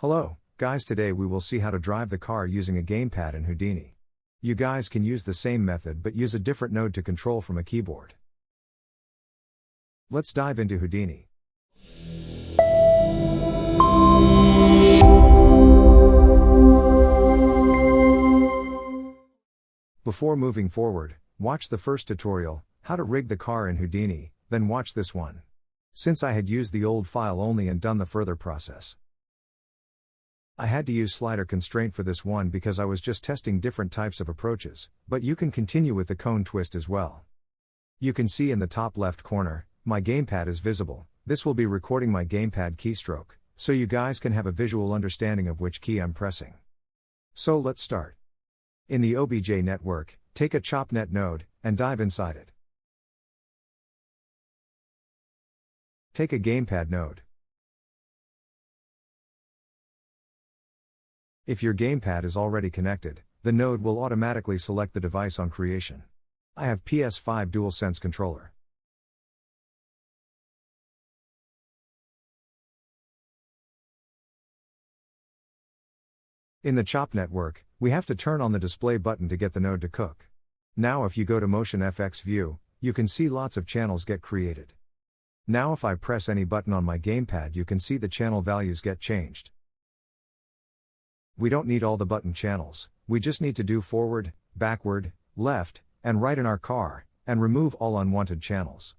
Hello, guys. Today we will see how to drive the car using a gamepad in Houdini. You guys can use the same method but use a different node to control from a keyboard. Let's dive into Houdini. Before moving forward, watch the first tutorial, how to rig the car in Houdini, then watch this one. Since I had used the old file only and done the further process, I had to use slider constraint for this one because I was just testing different types of approaches, but you can continue with the cone twist as well. You can see in the top left corner, my gamepad is visible. This will be recording my gamepad keystroke, so you guys can have a visual understanding of which key I'm pressing. So let's start. In the OBJ network, take a ChopNet node, and dive inside it. Take a gamepad node. If your gamepad is already connected, the node will automatically select the device on creation. I have PS5 DualSense controller. In the Chop network, we have to turn on the display button to get the node to cook. Now if you go to Motion FX view, you can see lots of channels get created. Now if I press any button on my gamepad, you can see the channel values get changed. We don't need all the button channels, we just need to do forward, backward, left, and right in our car, and remove all unwanted channels.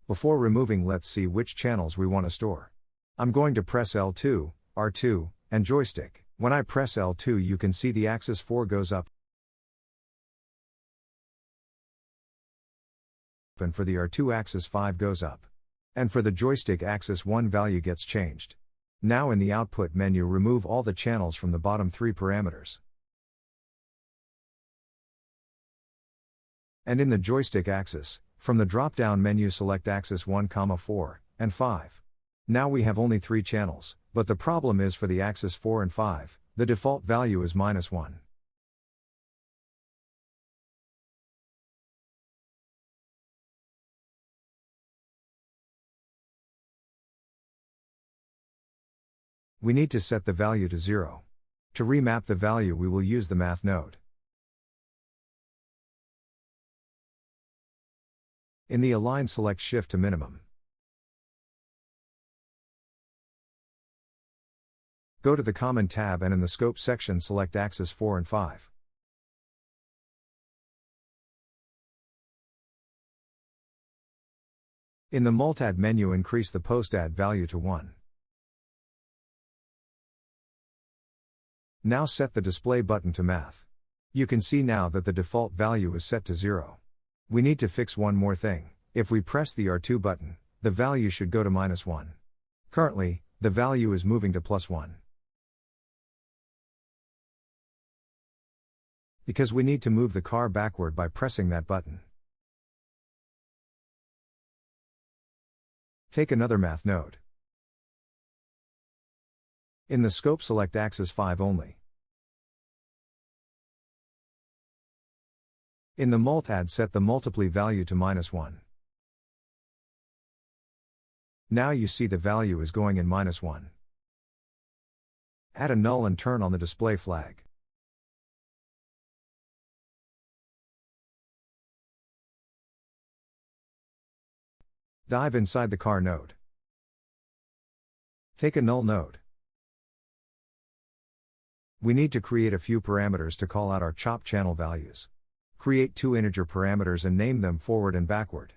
Before removing, let's see which channels we want to store. I'm going to press L2, R2, and joystick. When I press L2 you can see the axis 4 goes up, and for the R2 axis 5 goes up. And for the joystick axis 1 value gets changed. Now in the output menu remove all the channels from the bottom 3 parameters. And in the joystick axis, from the drop-down menu select axis 1, 4, and 5. Now we have only 3 channels, but the problem is for the axis 4 and 5, the default value is -1. We need to set the value to 0. To remap the value we will use the math node. In the align select shift to minimum. Go to the common tab and in the scope section select axis 4 and 5. In the multAdd menu increase the post add value to 1. Now set the display button to math. You can see now that the default value is set to 0. We need to fix one more thing. If we press the R2 button, the value should go to -1. Currently, the value is moving to +1. Because we need to move the car backward by pressing that button. Take another math node. In the scope select axis 5 only. In the multAdd set the multiply value to -1. Now you see the value is going in -1. Add a null and turn on the display flag. Dive inside the car node. Take a null node. We need to create a few parameters to call out our chop channel values. Create 2 integer parameters and name them forward and backward.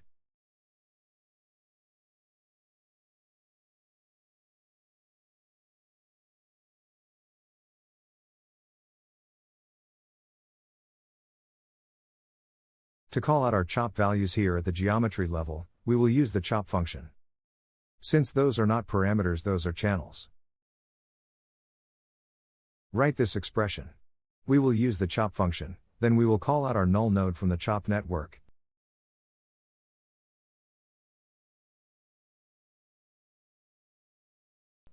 To call out our chop values here at the geometry level, we will use the chop function. Since those are not parameters, those are channels. Write this expression. We will use the chop function, then we will call out our null node from the chop network.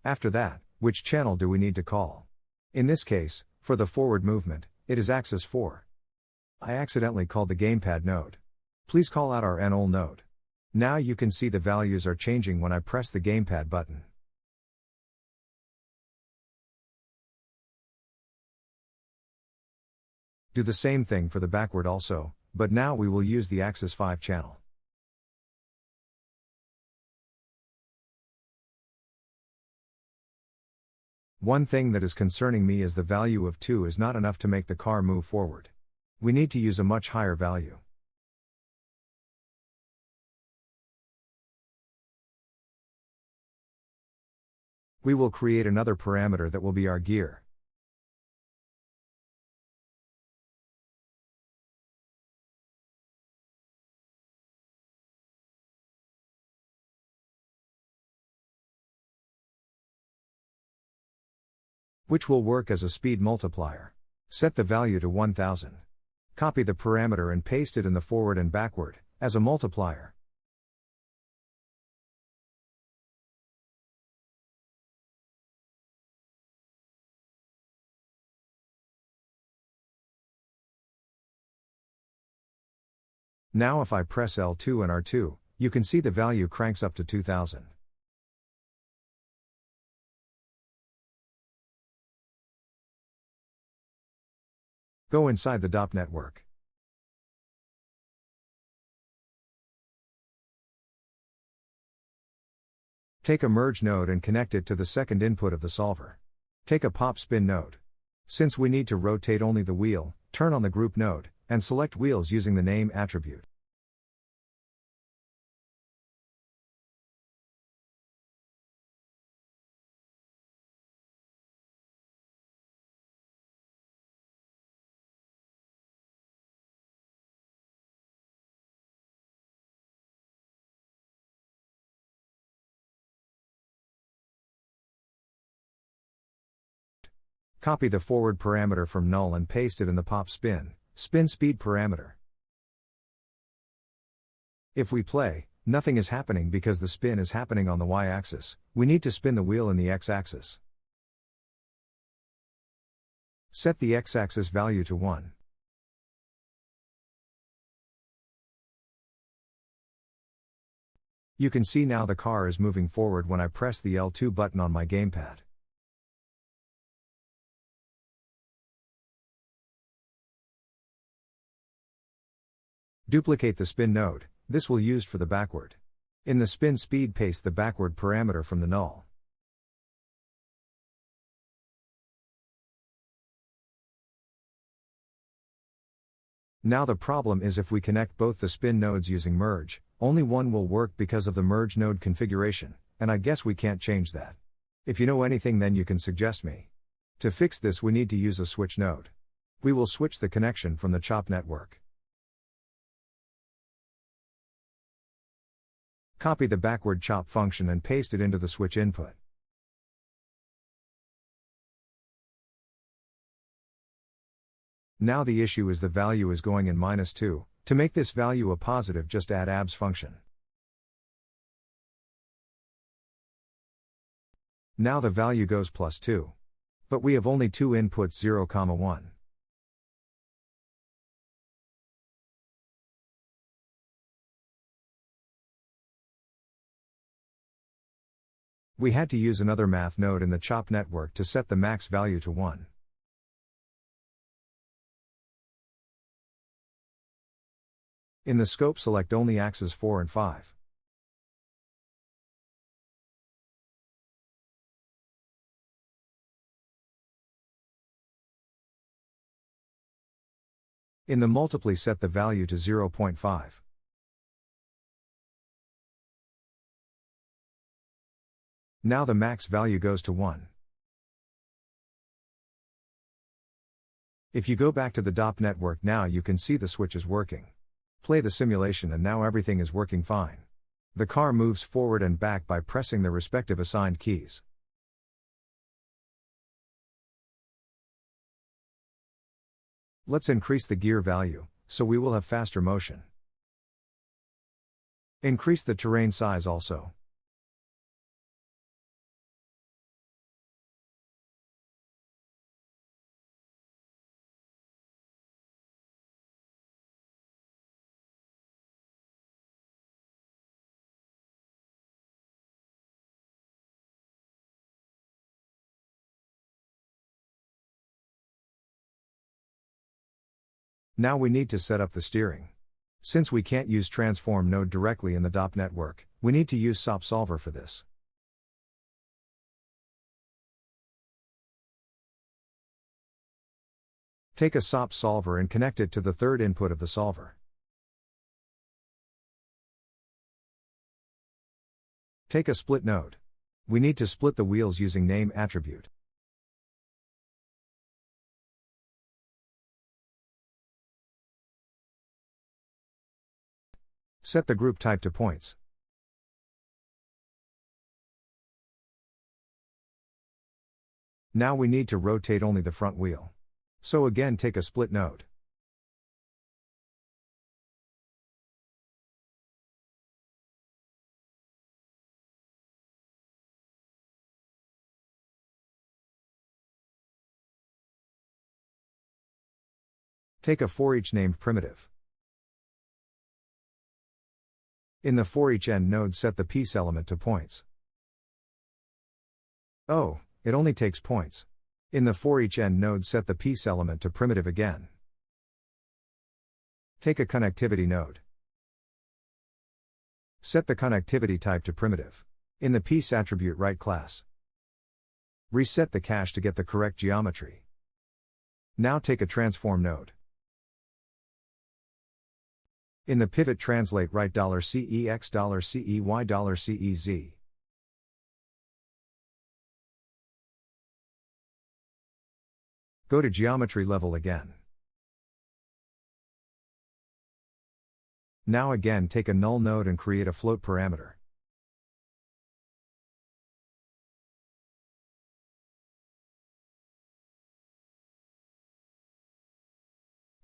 After that, which channel do we need to call? In this case, for the forward movement, it is axis 4. I accidentally called the gamepad node. Please call out our null node. Now you can see the values are changing when I press the gamepad button. Do the same thing for the backward also, but now we will use the axis 5 channel. One thing that is concerning me is the value of 2 is not enough to make the car move forward. We need to use a much higher value. We will create another parameter that will be our gear. Which will work as a speed multiplier. Set the value to 1000. Copy the parameter and paste it in the forward and backward, as a multiplier. Now if I press L2 and R2, you can see the value cranks up to 2000. Go inside the DOP network. Take a merge node and connect it to the second input of the solver. Take a pop spin node. Since we need to rotate only the wheel, turn on the group node, and select wheels using the name attribute. Copy the forward parameter from null and paste it in the pop spin speed parameter. If we play, nothing is happening because the spin is happening on the y-axis. We need to spin the wheel in the x-axis. Set the x-axis value to 1. You can see now the car is moving forward when I press the L2 button on my gamepad. Duplicate the spin node, this will used for the backward. In the spin speed paste the backward parameter from the null. Now the problem is if we connect both the spin nodes using merge, only one will work because of the merge node configuration, and I guess we can't change that. If you know anything then you can suggest me. To fix this we need to use a switch node. We will switch the connection from the CHOP network. Copy the backward chop function and paste it into the switch input. Now the issue is the value is going in -2. To make this value a positive, just add abs function. Now the value goes +2. But we have only two inputs 0, 1. We had to use another math node in the CHOP network to set the max value to 1. In the scope select only axes 4 and 5. In the multiply set the value to 0.5. Now the max value goes to 1. If you go back to the DOP network now you can see the switch is working. Play the simulation and now everything is working fine. The car moves forward and back by pressing the respective assigned keys. Let's increase the gear value, so we will have faster motion. Increase the terrain size also. Now we need to set up the steering. Since we can't use transform node directly in the DOP network, we need to use SOP solver for this. Take a SOP solver and connect it to the third input of the solver. Take a split node. We need to split the wheels using name attribute. Set the group type to points. Now we need to rotate only the front wheel. So again, take a split node. Take a for each named primitive. In the for each end node, set the piece element to points. Oh, it only takes points. In the for each end node, set the piece element to primitive again. Take a connectivity node. Set the connectivity type to primitive. In the piece attribute, write class. Reset the cache to get the correct geometry. Now take a transform node. In the pivot translate, write $CEX $CEY $CEZ. Go to geometry level again. Now again, take a null node and create a float parameter.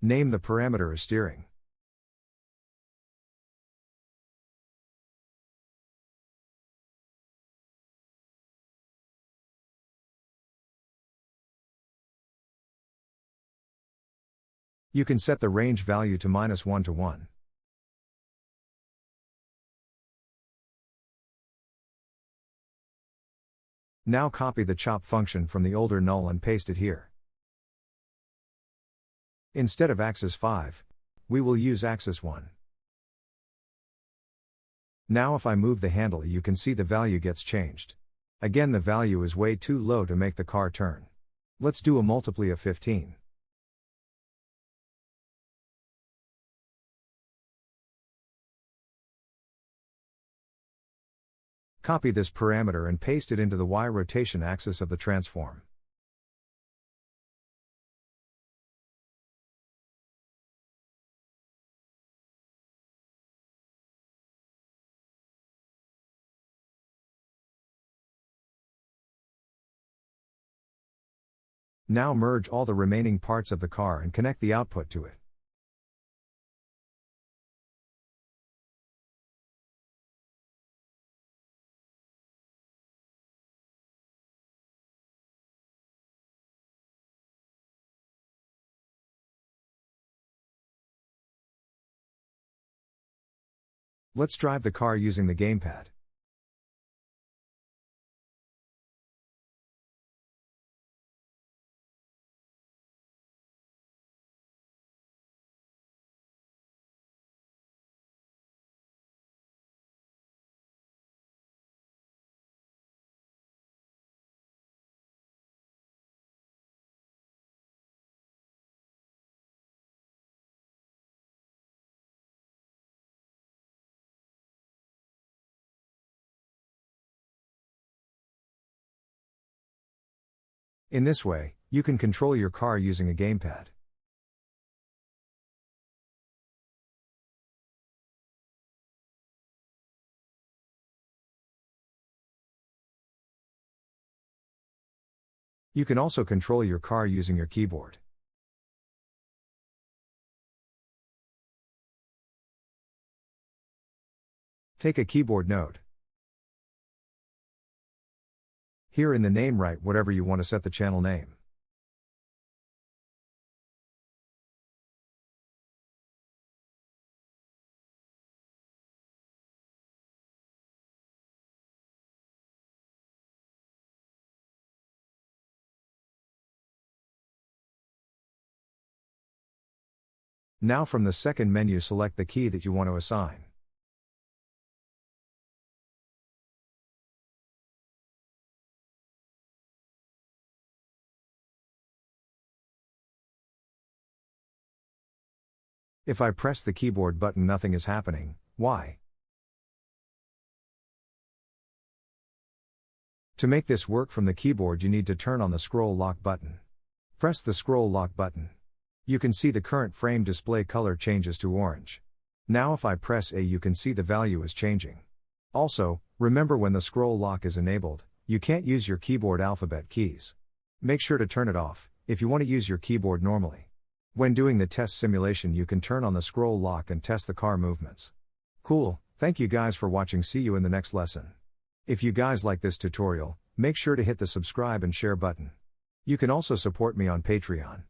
Name the parameter as steering. You can set the range value to -1 to 1. Now copy the chop function from the older null and paste it here. Instead of axis 5, we will use axis 1. Now if I move the handle, you can see the value gets changed. Again, the value is way too low to make the car turn. Let's do a multiply of 15. Copy this parameter and paste it into the Y rotation axis of the transform. Now merge all the remaining parts of the car and connect the output to it. Let's drive the car using the Gamepad. In this way, you can control your car using a Gamepad. You can also control your car using your keyboard. Take a keyboard node. Here in the name, write whatever you want to set the channel name. Now from the second menu select the key that you want to assign. If I press the keyboard button nothing is happening, why? To make this work from the keyboard you need to turn on the scroll lock button. Press the scroll lock button. You can see the current frame display color changes to orange. Now if I press A you can see the value is changing. Also, remember when the scroll lock is enabled, you can't use your keyboard alphabet keys. Make sure to turn it off, if you want to use your keyboard normally. When doing the test simulation you can turn on the scroll lock and test the car movements. Cool, thank you guys for watching, see you in the next lesson. If you guys like this tutorial, make sure to hit the subscribe and share button. You can also support me on Patreon.